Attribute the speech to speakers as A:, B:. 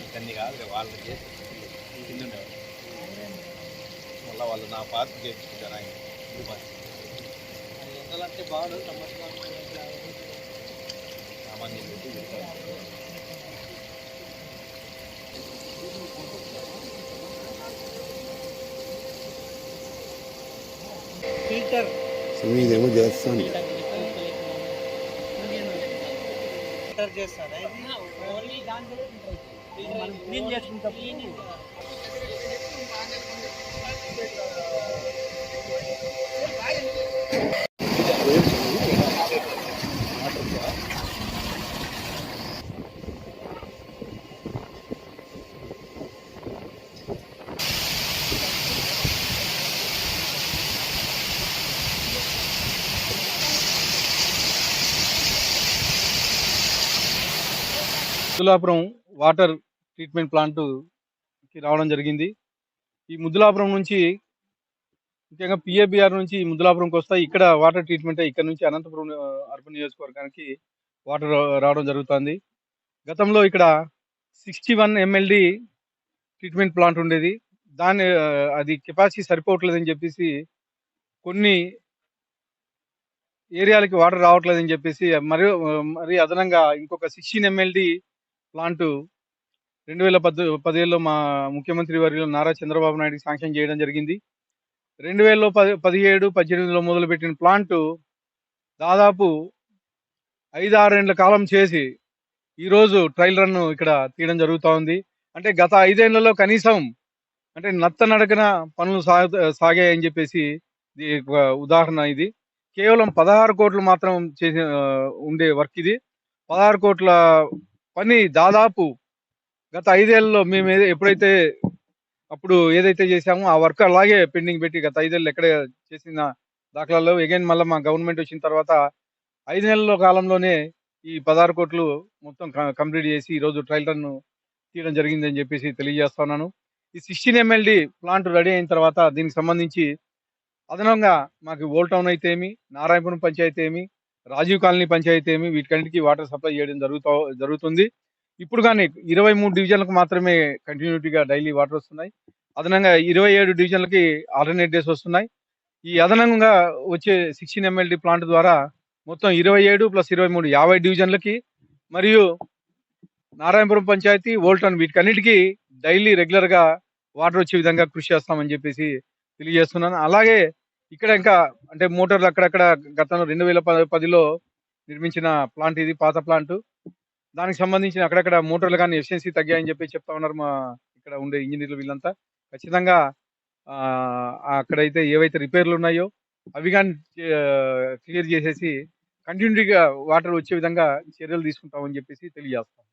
A: ఇవన్నీ కాదు వాళ్ళు చేసి మళ్ళీ వాళ్ళు నా పార్టీ చేయించుకుంటారు ఆయన
B: ఎంతలంటే బాడు
A: సామాన్యం పెట్టి
B: ఫిల్టర్
C: మీదేమో చేస్తాను
B: ఫిల్టర్ చేస్తారా ఓన్లీ దాంట్లో క్లీన్ చేసుకుంటాం.
D: ముద్దులాపురం వాటర్ ట్రీట్మెంట్ ప్లాంట్కి రావడం జరిగింది. ఈ ముద్దులాపురం నుంచి ముఖ్యంగా పిఏబిఆర్ నుంచి ముద్దులాపురంకి వస్తాయి. ఇక్కడ వాటర్ ట్రీట్మెంట్ ఇక్కడ నుంచి అనంతపురం అర్బన్ నియోజకవర్గానికి వాటర్ రావడం జరుగుతుంది. గతంలో ఇక్కడ 61 MLD ట్రీట్మెంట్ ప్లాంట్ ఉండేది. అది కెపాసిటీ సరిపోవట్లేదని చెప్పేసి కొన్ని ఏరియాలకి వాటర్ రావట్లేదని చెప్పేసి మరి అదనంగా ఇంకొక 16 MLD ప్లాంట్ 2017లో మా ముఖ్యమంత్రి వర్యులు నారా చంద్రబాబు నాయుడు శాంక్షన్ చేయడం జరిగింది. 2017-18లో మొదలుపెట్టిన ప్లాంట్ దాదాపు 5-6 ఏళ్ల కాలం చేసి ఈరోజు ట్రయల్ రన్ ఇక్కడ తీయడం జరుగుతూ ఉంది. అంటే గత 5 ఏళ్లలో కనీసం అంటే నత్తనడకన పనులు సాగాయని చెప్పేసి ఉదాహరణ ఇది. కేవలం 16 కోట్లు మాత్రం చేసి ఉండే వర్క్ ఇది. 16 కోట్ల పని దాదాపు గత 5 ఏళ్లలో మేము ఎప్పుడైతే అప్పుడు ఏదైతే చేశామో ఆ వర్క్ అలాగే పెండింగ్ పెట్టి గత 5 ఏళ్ళు ఎక్కడ చేసిన దాఖలాల్లో ఎగైన్ మళ్ళీ మా గవర్నమెంట్ వచ్చిన తర్వాత 5 నెలల కాలంలోనే ఈ 16 కోట్లు మొత్తం కంప్లీట్ చేసి ఈరోజు ట్రయల్ రన్ తీయడం జరిగిందని చెప్పేసి తెలియజేస్తున్నాను. ఈ 16 MLD ప్లాంట్ రెడీ అయిన తర్వాత దీనికి సంబంధించి అదనంగా మాకు ఓల్డ్ టౌన్ అయితే ఏమి, నారాయణపురం పంచాయతీ ఏమి, రాజీవ్ కాలనీ పంచాయతీ ఏమి వీటికన్నిటికీ వాటర్ సప్లై చేయడం జరుగుతుంది. ఇప్పుడు కానీ 23 డివిజన్లకు మాత్రమే కంటిన్యూటీగా డైలీ వాటర్ వస్తున్నాయి. అదనంగా 27 డివిజన్లకి ఆల్టర్నేట్ డేస్ వస్తున్నాయి. ఈ అదనంగా వచ్చే 16 MLD ప్లాంట్ ద్వారా మొత్తం 27 + 23 50 డివిజన్లకి మరియు నారాయణపురం పంచాయతీ ఓల్డ్ టౌన్ వీటికన్నిటికీ డైలీ రెగ్యులర్ గా వాటర్ వచ్చే విధంగా కృషి చేస్తామని చెప్పేసి తెలియజేస్తున్నాను. అలాగే ఇక్కడ ఇంకా అంటే మోటార్లు అక్కడక్కడ గతంలో 2010లో నిర్మించిన ప్లాంట్ ఇది పాత ప్లాంట్. దానికి సంబంధించిన అక్కడక్కడ మోటార్లు కానీ ఎఫిషియన్సీ తగ్గాయని చెప్పి చెప్తా ఉన్నారు మా ఇక్కడ ఉండే ఇంజనీర్లు వీళ్ళంతా. ఖచ్చితంగా అక్కడైతే ఏవైతే రిపేర్లు ఉన్నాయో అవి కానీ క్లియర్ చేసేసి కంటిన్యూటీగా వాటర్ వచ్చే విధంగా చర్యలు తీసుకుంటామని చెప్పేసి తెలియజేస్తాం.